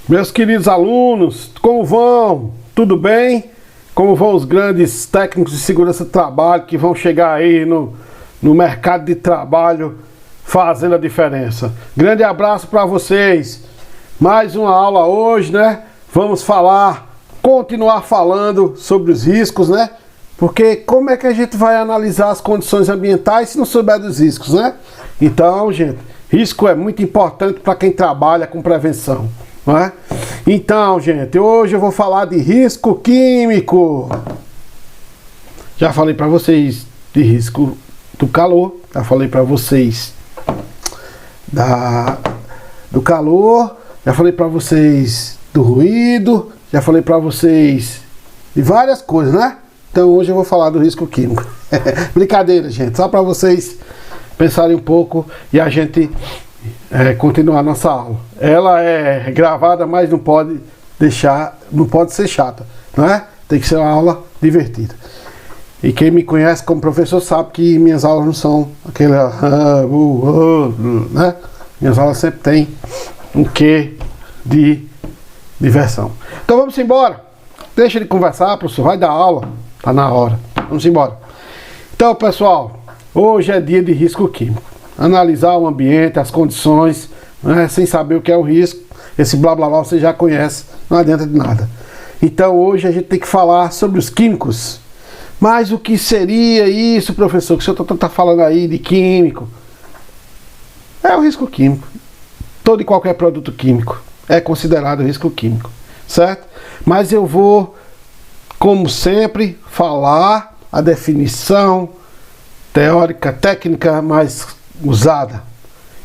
Meus queridos alunos, como vão? Tudo bem? Como vão os grandes técnicos de segurança do trabalho que vão chegar aí no mercado de trabalho fazendo a diferença? Grande abraço para vocês. Mais uma aula hoje, né? Vamos continuar falando sobre os riscos, né? Porque como é que a gente vai analisar as condições ambientais se não souber dos riscos, né? Então, gente, risco é muito importante para quem trabalha com prevenção, não é? Então, gente, hoje eu vou falar de risco químico. Já falei para vocês de risco do calor, já falei para vocês do calor, já falei para vocês do ruído, já falei para vocês de várias coisas, né? Então hoje eu vou falar do risco químico. Brincadeira, gente, só para vocês pensarem um pouco e a gente continuar nossa aula. Ela é gravada, mas não pode ser chata, não é? Tem que ser uma aula divertida. E quem me conhece como professor sabe que minhas aulas não são aquela, né? Minhas aulas sempre tem um quê de diversão. Então vamos embora. Deixa ele conversar, professor, vai dar aula. Tá na hora. Vamos embora. Então, pessoal, hoje é dia de risco químico. Analisar o ambiente, as condições, né, sem saber o que é o risco. Esse blá blá blá você já conhece, não adianta de nada. Então hoje a gente tem que falar sobre os químicos. Mas o que seria isso, professor, que o senhor está falando aí de químico? É o risco químico. Todo e qualquer produto químico é considerado risco químico, certo? Mas eu vou, como sempre, falar a definição teórica, técnica mais usada.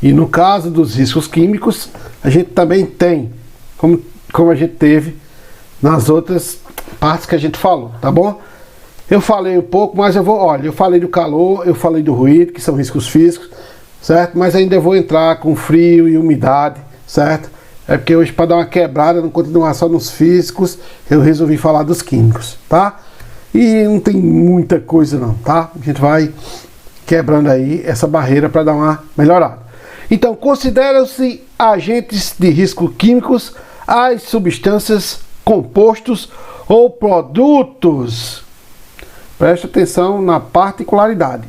E no caso dos riscos químicos, a gente também tem, como a gente teve nas outras partes que a gente falou, tá bom? Eu falei um pouco, mas eu falei do calor, eu falei do ruído, que são riscos físicos, certo? Mas ainda vou entrar com frio e umidade, certo? É porque hoje, para dar uma quebrada, não continuar só nos físicos, eu resolvi falar dos químicos, tá? E não tem muita coisa não, tá? A gente vai quebrando aí essa barreira para dar uma melhorada. Então, consideram-se agentes de risco químicos as substâncias, compostos ou produtos, preste atenção na particularidade,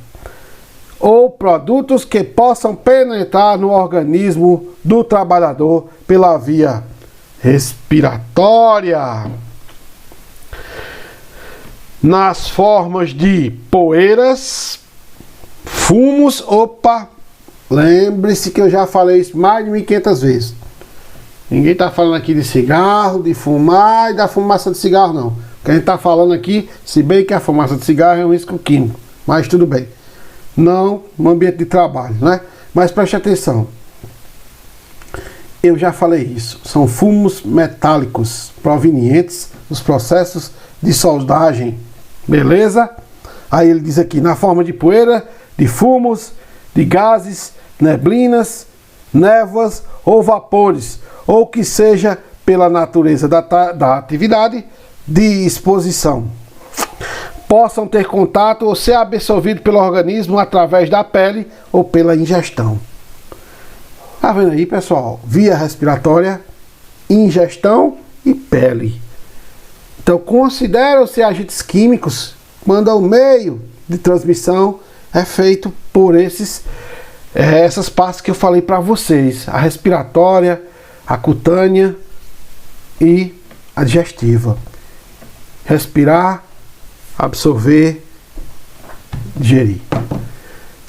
ou produtos que possam penetrar no organismo do trabalhador pela via respiratória, nas formas de poeiras, fumos, lembre-se que eu já falei isso mais de 1500 vezes. Ninguém está falando aqui de cigarro, de fumar e da fumaça de cigarro, não. O que a gente está falando aqui, se bem que a fumaça de cigarro é um risco químico, mas tudo bem. Não no ambiente de trabalho, né? Mas preste atenção. Eu já falei isso. São fumos metálicos provenientes dos processos de soldagem. Beleza? Aí ele diz aqui, na forma de poeira, de fumos, de gases, neblinas, névoas ou vapores, ou que seja pela natureza da atividade de exposição, possam ter contato ou ser absorvido pelo organismo através da pele ou pela ingestão. Tá vendo aí, pessoal? Via respiratória, ingestão e pele. Então, consideram-se agentes químicos quando o meio de transmissão é feito por essas partes que eu falei para vocês: a respiratória, a cutânea e a digestiva. Respirar, absorver, digerir.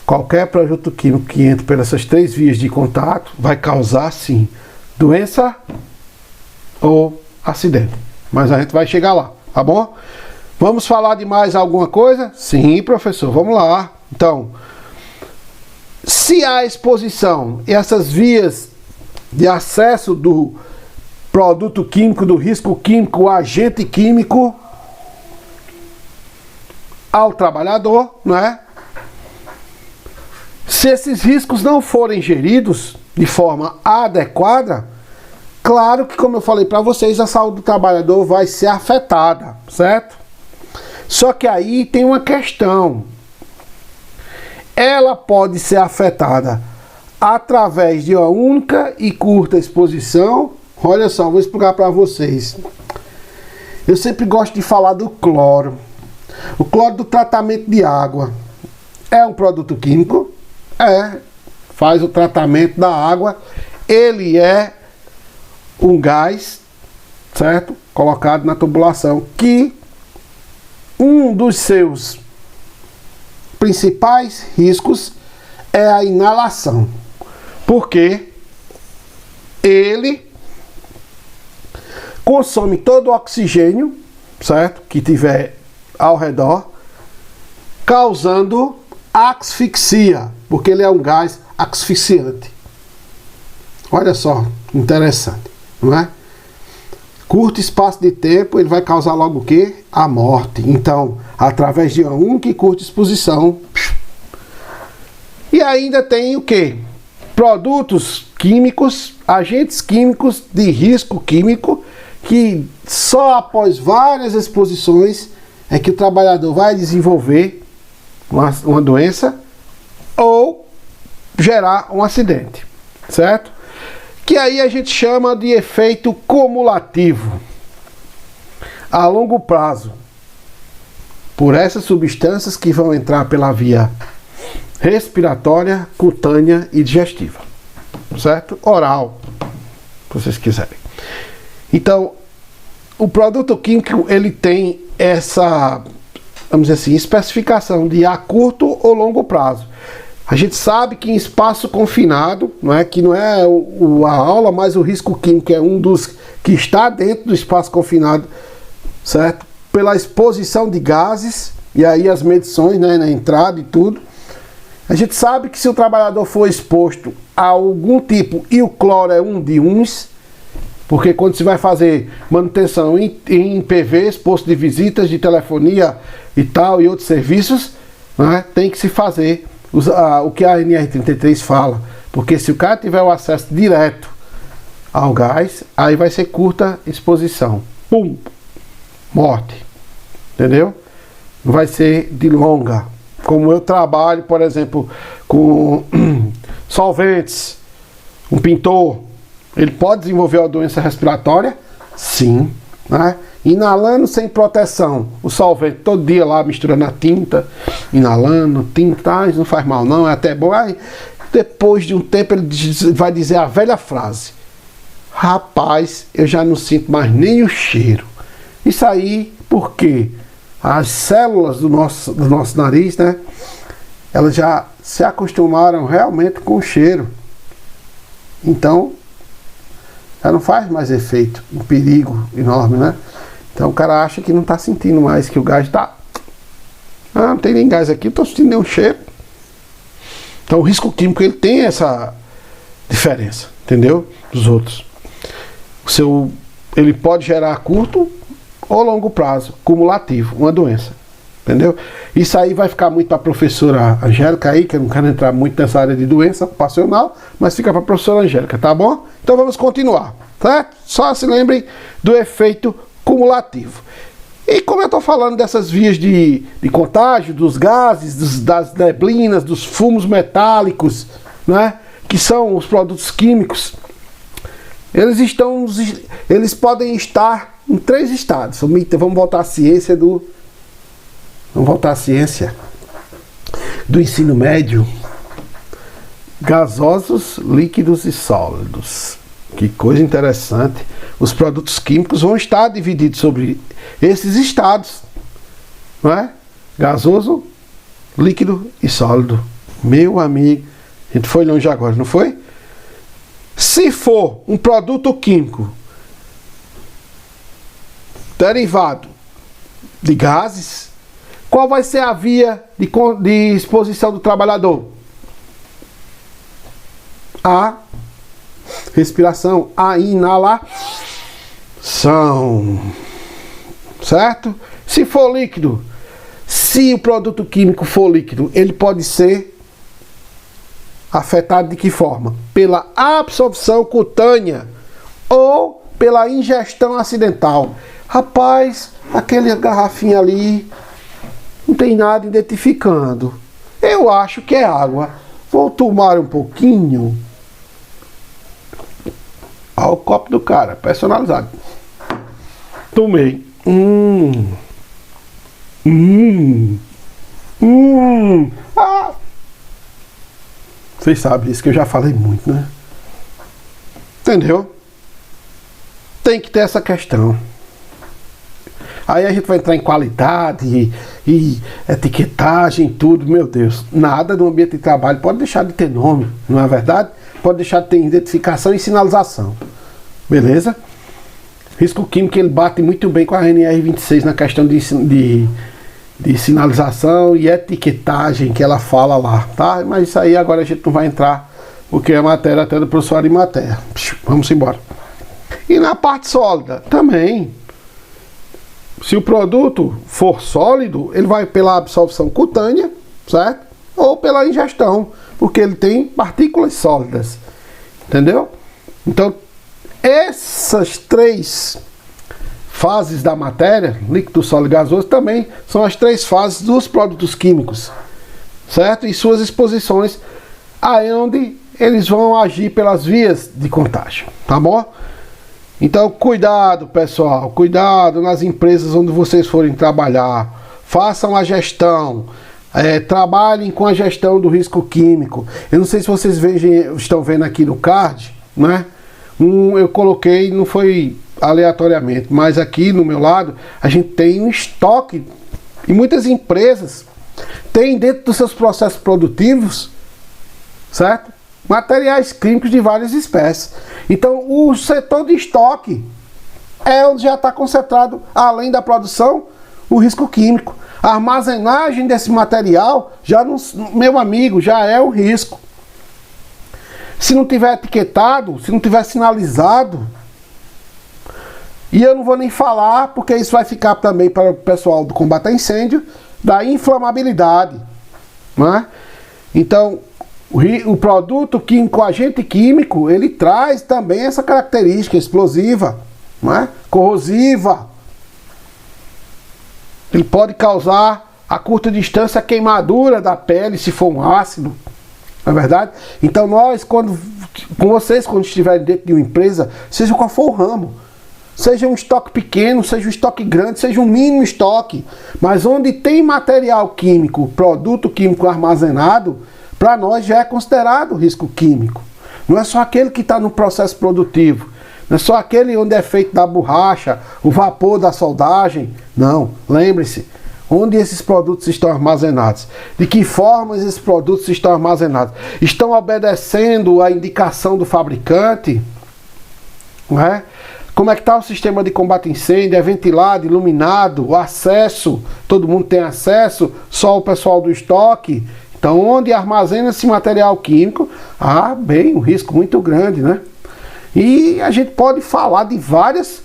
Qualquer produto químico que entre pelas essas três vias de contato vai causar, sim, doença ou acidente. Mas a gente vai chegar lá, tá bom? Vamos falar de mais alguma coisa? Sim, professor, vamos lá. Então, se a exposição e essas vias de acesso do produto químico, do risco químico, o agente químico ao trabalhador, não é? Se esses riscos não forem geridos de forma adequada, claro que, como eu falei para vocês, a saúde do trabalhador vai ser afetada, certo? Só que aí tem uma questão. Ela pode ser afetada através de uma única e curta exposição Olha só, vou explicar para vocês. Eu sempre gosto de falar do cloro. O cloro do tratamento de água é um produto químico? É. Faz o tratamento da água. Ele é um gás, certo? Colocado na tubulação. Que um dos seus principais riscos é a inalação. Porque ele consome todo o oxigênio, certo? Que tiver ao redor, causando asfixia, porque ele é um gás asfixiante. Olha só, interessante, não é? Curto espaço de tempo, ele vai causar logo o quê? A morte. Então, através de uma única e curta exposição. E ainda tem o quê? Produtos químicos, agentes químicos de risco químico, que só após várias exposições é que o trabalhador vai desenvolver uma doença ou gerar um acidente, certo? Que aí a gente chama de efeito cumulativo a longo prazo, por essas substâncias que vão entrar pela via respiratória, cutânea e digestiva, certo? Oral, se vocês quiserem. Então, o produto químico, ele tem essa, vamos dizer assim, especificação de a curto ou longo prazo. A gente sabe que em espaço confinado, não é, que não é a aula, mas o risco químico é um dos que está dentro do espaço confinado, certo? Pela exposição de gases, e aí as medições, né, na entrada e tudo. A gente sabe que se o trabalhador for exposto a algum tipo, e o cloro é um de uns, porque quando se vai fazer manutenção em PVs, posto de visitas, de telefonia e tal, e outros serviços, né, tem que se fazer o que a NR33 fala. Porque se o cara tiver o acesso direto ao gás, aí vai ser curta exposição. Pum! Morte. Entendeu? Não vai ser de longa. Como eu trabalho, por exemplo, com solventes, um pintor, ele pode desenvolver uma doença respiratória? Sim. Né? Inalando sem proteção, o solvente todo dia lá misturando a tinta, inalando, tinta, isso não faz mal não, é até bom. Aí, depois de um tempo ele vai dizer a velha frase: rapaz, eu já não sinto mais nem o cheiro. Isso aí, por quê? As células do nosso nariz, né, elas já se acostumaram realmente com o cheiro. Então, já não faz mais efeito, um perigo enorme, né? Então o cara acha que não está sentindo mais, que o gás está... Ah, não tem nem gás aqui, não estou sentindo nenhum cheiro. Então o risco químico, ele tem essa diferença, entendeu? Dos outros. Ele pode gerar a curto ou longo prazo, cumulativo, uma doença. Entendeu? Isso aí vai ficar muito para a professora Angélica aí, que eu não quero entrar muito nessa área de doença ocupacional, mas fica para a professora Angélica, tá bom? Então vamos continuar, certo? Só se lembrem do efeito cumulativo. E como eu estou falando dessas vias de contágio, dos gases, das neblinas, dos fumos metálicos, né, que são os produtos químicos, eles podem estar em 3 estados. Vamos voltar à ciência do ensino médio. Gasosos, líquidos e sólidos. Que coisa interessante. Os produtos químicos vão estar divididos sobre esses estados, não é? Gasoso, líquido e sólido. Meu amigo, a gente foi longe agora, não foi? Se for um produto químico derivado de gases, qual vai ser a via de exposição do trabalhador? A respiração, a inalação, certo? Se for líquido, se o produto químico for líquido, ele pode ser afetado de que forma? Pela absorção cutânea ou pela ingestão acidental. Rapaz, aquele garrafinha ali não tem nada identificando. Eu acho que é água. Vou tomar um pouquinho. Olha o copo do cara, personalizado. Tomei. Ah. Vocês sabem isso que eu já falei muito, né? Entendeu? Tem que ter essa questão. Aí a gente vai entrar em qualidade e etiquetagem, tudo, meu Deus. Nada no ambiente de trabalho pode deixar de ter nome, não é verdade? Pode deixar de ter identificação e sinalização. Beleza? Risco químico, ele bate muito bem com a NR26 na questão de sinalização e etiquetagem que ela fala lá, tá? Mas isso aí agora a gente não vai entrar, porque é matéria até do professor Arimatea. Vamos embora. E na parte sólida, também. Se o produto for sólido, ele vai pela absorção cutânea, certo? Ou pela ingestão, porque ele tem partículas sólidas, entendeu? Então, essas três fases da matéria, líquido, sólido e gasoso, também são as três fases dos produtos químicos, certo? E suas exposições, aonde eles vão agir pelas vias de contágio, tá bom? Então, cuidado, pessoal, cuidado nas empresas onde vocês forem trabalhar, façam a gestão, trabalhem com a gestão do risco químico. Eu não sei se vocês estão vendo aqui no card, né? Eu coloquei, não foi aleatoriamente, mas aqui no meu lado, a gente tem um estoque, e muitas empresas têm dentro dos seus processos produtivos, certo? Materiais químicos de várias espécies. Então o setor de estoque é onde já está concentrado, além da produção, o risco químico. A armazenagem desse material, já não, meu amigo, já é um risco. Se não tiver etiquetado, se não tiver sinalizado, e eu não vou nem falar, porque isso vai ficar também para o pessoal do combate a incêndio, da inflamabilidade, não é? Então, o produto químico, o agente químico, ele traz também essa característica explosiva, não é? Corrosiva. Ele pode causar a curta distância queimadura da pele se for um ácido, não é verdade? Então nós, com vocês, quando estiverem dentro de uma empresa, seja qual for o ramo, seja um estoque pequeno, seja um estoque grande, seja um mínimo estoque, mas onde tem material químico, produto químico armazenado, para nós já é considerado risco químico. Não é só aquele que está no processo produtivo, não é só aquele onde é feito da borracha, o vapor da soldagem. Não, lembre-se, onde esses produtos estão armazenados, de que forma esses produtos estão armazenados, estão obedecendo a indicação do fabricante, não é? Como é que está o sistema de combate a incêndio, é ventilado, iluminado, o acesso, todo mundo tem acesso, só o pessoal do estoque. Então, onde armazena esse material químico, bem, um risco muito grande, né? E a gente pode falar de várias,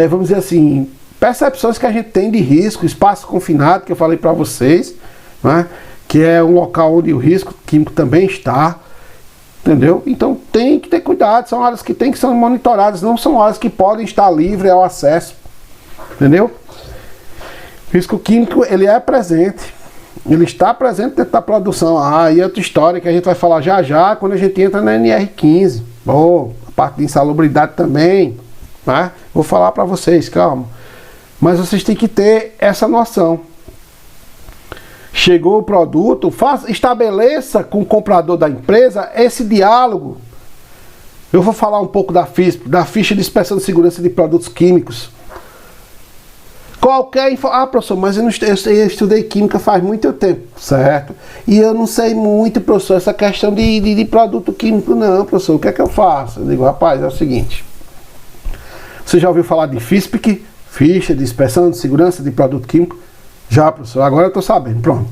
vamos dizer assim, percepções que a gente tem de risco, espaço confinado, que eu falei para vocês, né? Que é um local onde o risco químico também está, entendeu? Então, tem que ter cuidado, são áreas que tem que ser monitoradas, não são áreas que podem estar livre ao acesso, entendeu? O risco químico, ele é presente. Ele está presente dentro da produção. E outra história que a gente vai falar já já quando a gente entra na NR15. A parte de insalubridade também, né? Vou falar para vocês, calma. Mas vocês têm que ter essa noção. Chegou o produto, estabeleça com o comprador da empresa esse diálogo. Eu vou falar um pouco da FISP, da Ficha de Inspeção de Segurança de Produtos Químicos. Qualquer professor, mas eu estudei química faz muito tempo, certo? E eu não sei muito, professor, essa questão de produto químico, não, professor. O que é que eu faço? Eu digo, rapaz, é o seguinte. Você já ouviu falar de FISPIC, Ficha de Inspeção de Segurança de Produto Químico? Já, professor, agora eu estou sabendo, pronto.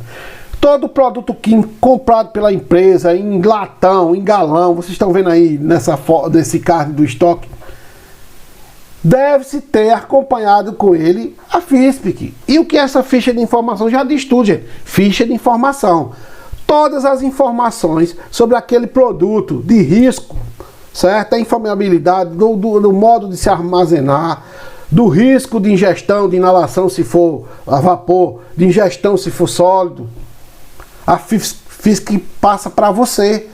Todo produto químico comprado pela empresa, em latão, em galão, vocês estão vendo aí nesse card do estoque, deve-se ter acompanhado com ele a FISPIC. E o que é essa ficha de informação? Já diz tudo, gente. Ficha de informação. Todas as informações sobre aquele produto de risco, certo? A inflamabilidade, do modo de se armazenar, do risco de ingestão, de inalação se for a vapor, de ingestão se for sólido. A FISPIC passa para você.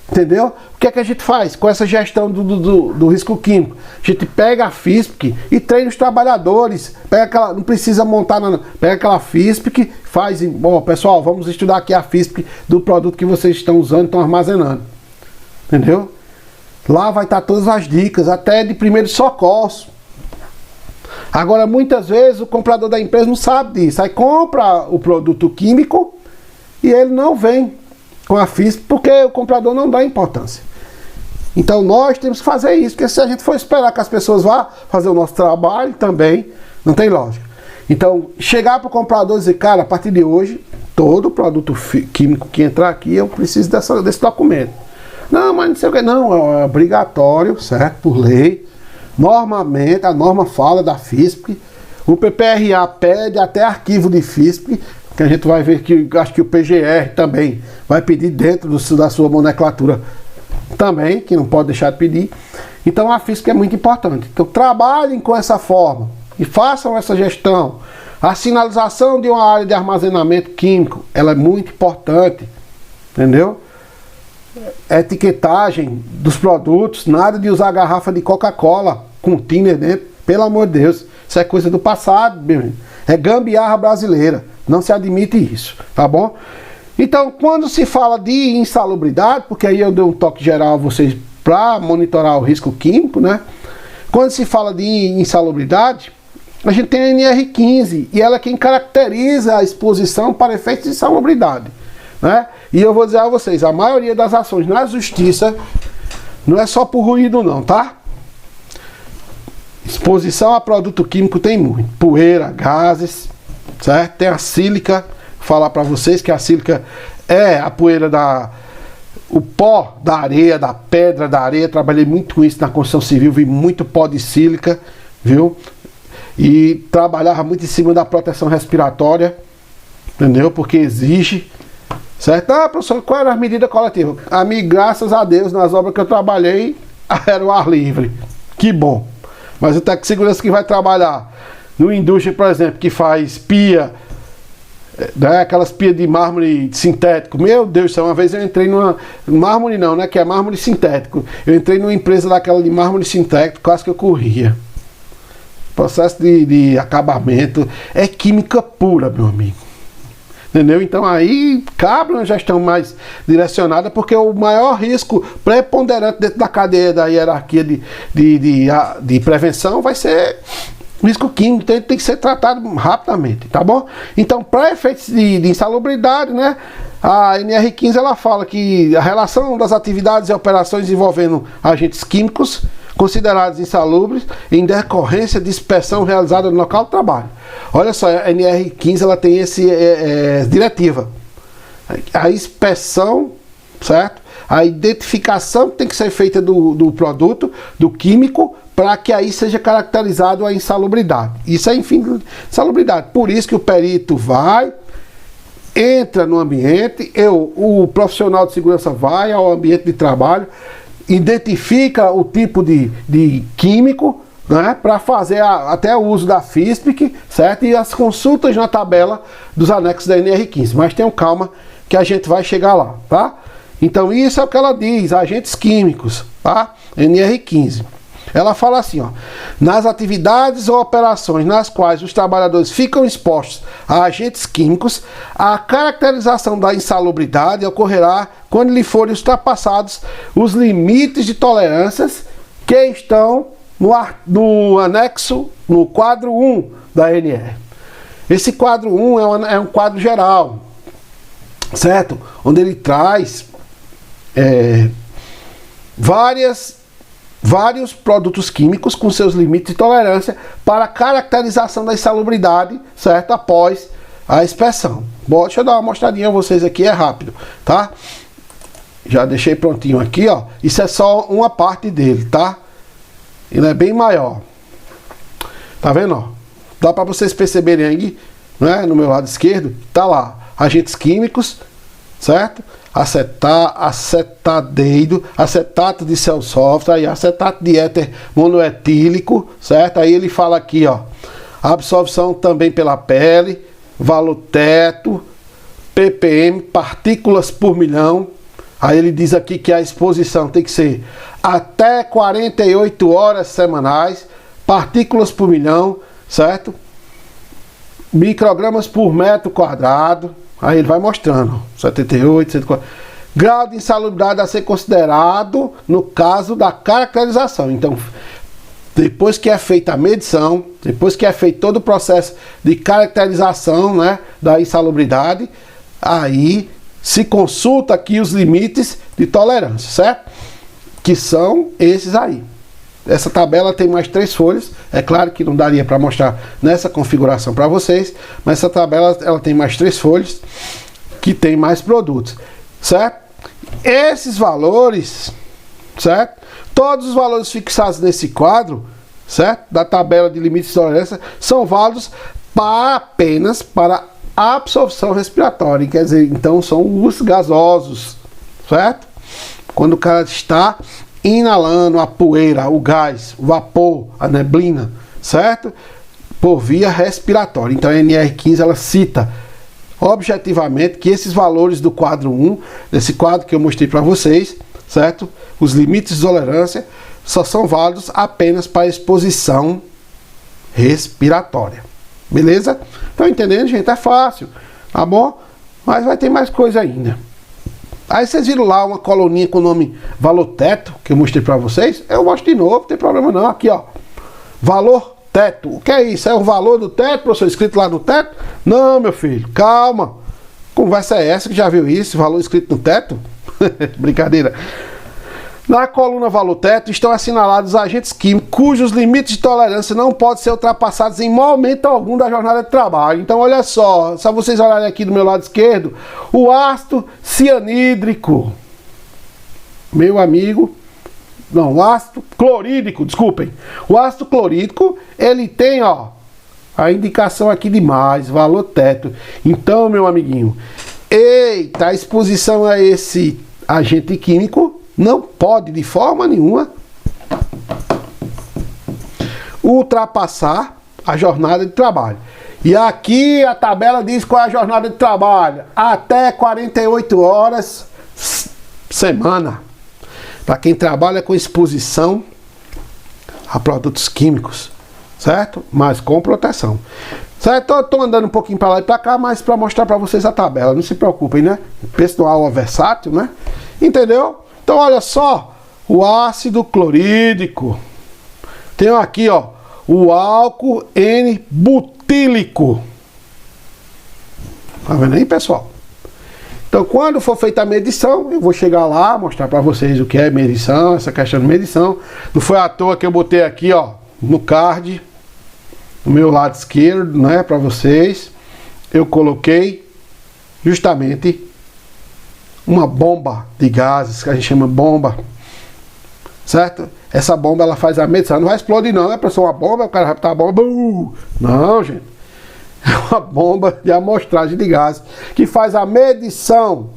Entendeu? O que é que a gente faz com essa gestão do risco químico? A gente pega a FISPIC e treina os trabalhadores. Pega aquela, não precisa montar nada. Pega aquela FISPIC, faz. Bom, pessoal, vamos estudar aqui a FISPIC do produto que vocês estão usando, estão armazenando. Entendeu? Lá vai estar todas as dicas, até de primeiros socorros. Agora, muitas vezes o comprador da empresa não sabe disso. Aí compra o produto químico e ele não vem com a FISPIC porque o comprador não dá importância. Então nós temos que fazer isso, porque se a gente for esperar que as pessoas vá fazer o nosso trabalho também, não tem lógica. Então, chegar para o comprador e dizer, cara, a partir de hoje, todo produto químico que entrar aqui, eu preciso desse documento. Não, mas não sei o que, não, é obrigatório, certo? Por lei. Normalmente, a norma fala da FISPIC, o PPRA pede até arquivo de FISPIC, que a gente vai ver que acho que o PGR também vai pedir dentro da sua nomenclatura também, que não pode deixar de pedir. Então a FISPIC é muito importante. Então trabalhem com essa forma e façam essa gestão. A sinalização de uma área de armazenamento químico, ela é muito importante, entendeu? Etiquetagem dos produtos, nada de usar garrafa de Coca-Cola com thinner dentro, pelo amor de Deus, isso é coisa do passado, meu irmão. É gambiarra brasileira, não se admite isso, tá bom? Então, quando se fala de insalubridade, porque aí eu dei um toque geral a vocês para monitorar o risco químico, né? Quando se fala de insalubridade, a gente tem a NR15 e ela é quem caracteriza a exposição para efeitos de insalubridade, né? E eu vou dizer a vocês, a maioria das ações na justiça não é só por ruído não, tá? Exposição a produto químico tem muito, poeira, gases, certo? Tem a sílica, vou falar para vocês que a sílica é a poeira o pó da areia, da pedra da areia. Trabalhei muito com isso na construção civil, vi muito pó de sílica, viu? E trabalhava muito em cima da proteção respiratória, entendeu? Porque exige, certo? Ah, professor, qual era a medida coletiva? A mim, graças a Deus, nas obras que eu trabalhei, era o ar livre. Que bom. Mas o técnico de segurança que vai trabalhar numa indústria, por exemplo, que faz pia, né, aquelas pias de mármore sintético. Meu Deus do céu, uma vez eu entrei numa... Mármore não, né? Que é mármore sintético. Eu entrei numa empresa daquela de mármore sintético, quase que eu corria. Processo de acabamento. É química pura, meu amigo. Entendeu? Então aí cabe uma gestão mais direcionada, porque o maior risco preponderante dentro da cadeia da hierarquia de prevenção vai ser o risco químico, então ele tem que ser tratado rapidamente, tá bom? Então, para efeitos de insalubridade, né, a NR15 ela fala que a relação das atividades e operações envolvendo agentes químicos considerados insalubres em decorrência de inspeção realizada no local de trabalho. Olha só, a NR15 ela tem esse diretiva. A inspeção, certo? A identificação que tem que ser feita do produto, do químico, para que aí seja caracterizado a insalubridade. Isso é, enfim, insalubridade. Por isso que o perito vai, entra no ambiente, o profissional de segurança vai ao ambiente de trabalho, identifica o tipo de químico, né, para fazer até o uso da FISPIC, certo? E as consultas na tabela dos anexos da NR15. Mas tenham calma que a gente vai chegar lá, tá? Então isso é o que ela diz, agentes químicos, tá? NR15. Ela fala assim, ó, nas atividades ou operações nas quais os trabalhadores ficam expostos a agentes químicos, a caracterização da insalubridade ocorrerá quando lhe forem ultrapassados os limites de tolerâncias que estão no anexo, no quadro 1 da NR. Esse quadro 1 é um quadro geral, certo? Onde ele traz vários produtos químicos com seus limites de tolerância para a caracterização da insalubridade, certo? Após a inspeção. Bom, deixa eu dar uma mostradinha a vocês aqui, é rápido, tá? Já deixei prontinho aqui, ó. Isso é só uma parte dele, tá? Ele é bem maior. Tá vendo, ó? Dá para vocês perceberem aí, né? No meu lado esquerdo, tá lá, agentes químicos, certo? Acetadeiro, acetato de celsófito, aí acetato de éter monoetílico, certo? Aí ele fala aqui, ó, absorção também pela pele, valor teto, ppm, partículas por milhão, Aí ele diz aqui que a exposição tem que ser até 48 horas semanais, partículas por milhão, certo? Microgramas por metro quadrado. Aí ele vai mostrando, 78, 104. Grau de insalubridade a ser considerado no caso da caracterização. Então, depois que é feita a medição, depois que é feito todo o processo de caracterização, né, da insalubridade, aí se consulta aqui os limites de tolerância, certo? Que são esses aí. Essa tabela tem mais 3 folhas. É claro que não daria para mostrar nessa configuração para vocês, mas essa tabela ela tem mais 3 folhas que tem mais produtos, certo? Esses valores, certo? Todos os valores fixados nesse quadro, certo? Da tabela de limites de tolerância são válidos apenas para absorção respiratória, quer dizer, então são os gasosos, certo? Quando o cara está inalando a poeira, o gás, o vapor, a neblina, certo? Por via respiratória. Então a NR15 ela cita objetivamente que esses valores do quadro 1, desse quadro que eu mostrei para vocês, certo? Os limites de tolerância só são válidos apenas para exposição respiratória. Beleza? Estão entendendo, gente? É fácil, tá bom? Mas vai ter mais coisa ainda. Aí vocês viram lá uma coluninha com o nome valor teto, que eu mostrei para vocês. Eu mostro de novo, não tem problema não. Aqui, ó. Valor teto. O que é isso? É o valor do teto, professor, escrito lá no teto? Não, meu filho, calma. Conversa é essa que já viu isso? Valor escrito no teto? Brincadeira. Na coluna valor teto estão assinalados agentes químicos cujos limites de tolerância não podem ser ultrapassados em momento algum da jornada de trabalho. Então olha só vocês olharem aqui do meu lado esquerdo, o ácido cianídrico, meu amigo, não, o ácido clorídrico, desculpem. O ácido clorídrico, ele tem, ó, a indicação aqui de mais, valor teto. Então, meu amiguinho, eita, a exposição a esse agente químico não pode de forma nenhuma ultrapassar a jornada de trabalho. E aqui a tabela diz qual é a jornada de trabalho. Até 48 horas semana. Para quem trabalha com exposição a produtos químicos, certo? Mas com proteção. Certo? Estou andando um pouquinho para lá e para cá, mas para mostrar para vocês a tabela. Não se preocupem, né? Pessoal é versátil, né? Entendeu? Então olha só, o ácido clorídrico. Tem aqui, ó, o álcool N-butílico. Tá vendo aí, pessoal? Então quando for feita a medição, eu vou chegar lá, mostrar para vocês o que é medição, essa questão de medição. Não foi à toa que eu botei aqui, ó, no card, no meu lado esquerdo, né, para vocês. Eu coloquei justamente uma bomba de gases, que a gente chama bomba, certo? Essa bomba, ela faz a medição, não vai explodir não, é para ser uma bomba, o cara vai botar a bomba, não, gente, é uma bomba de amostragem de gases, que faz a medição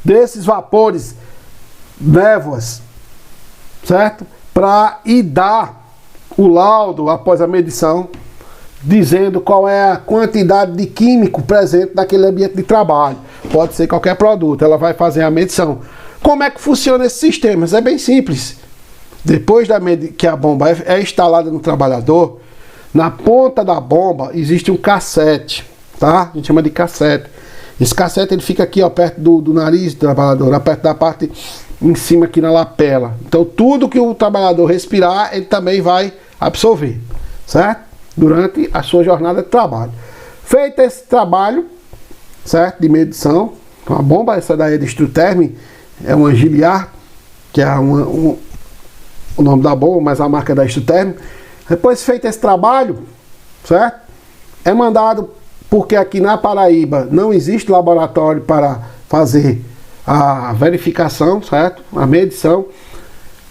desses vapores, névoas, certo? Para ir dar o laudo após a medição, dizendo qual é a quantidade de químico presente naquele ambiente de trabalho. Pode ser qualquer produto, ela vai fazer a medição. Como é que funciona esse sistema? É bem simples. Depois que a bomba é instalada no trabalhador, na ponta da bomba existe um cassete, tá? A gente chama de cassete. Esse cassete ele fica aqui, ó, perto do nariz do trabalhador, perto da parte em cima aqui na lapela. Então tudo que o trabalhador respirar, ele também vai absorver, certo? Durante a sua jornada de trabalho. Feito esse trabalho, certo, de medição, uma bomba, essa daí é de Struterm, é uma Giliar, que é o nome da bomba, mas a marca é da Struterm. Depois feito esse trabalho, certo, é mandado, porque aqui na Paraíba não existe laboratório para fazer a verificação, certo, a medição,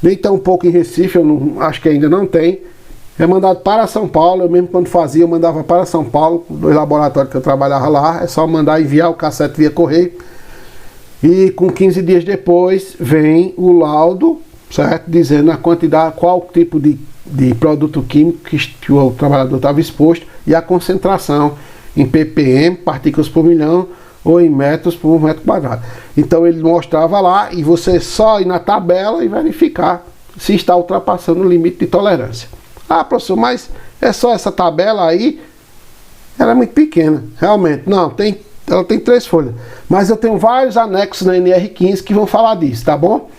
nem tão pouco em Recife, eu não, acho que ainda não tem. É mandado para São Paulo, eu mesmo quando fazia, eu mandava para São Paulo, dos laboratórios que eu trabalhava lá, é só mandar enviar o cassete via correio. E com 15 dias depois vem o laudo, certo? Dizendo a quantidade, qual tipo de produto químico que o trabalhador estava exposto e a concentração em ppm, partículas por milhão, ou em metros por metro quadrado. Então ele mostrava lá e você só ir na tabela e verificar se está ultrapassando o limite de tolerância. Ah, professor, mas é só essa tabela aí? Ela é muito pequena, realmente. Não, ela tem 3 folhas. Mas eu tenho vários anexos na NR15 que vão falar disso, tá bom?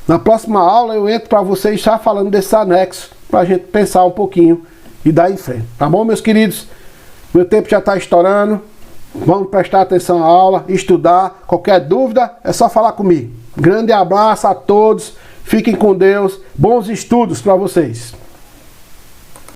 Na próxima aula eu entro para vocês já falando desses anexos, para a gente pensar um pouquinho e dar em frente. Tá bom, meus queridos? Meu tempo já está estourando. Vamos prestar atenção à aula, estudar. Qualquer dúvida é só falar comigo. Grande abraço a todos. Fiquem com Deus. Bons estudos para vocês.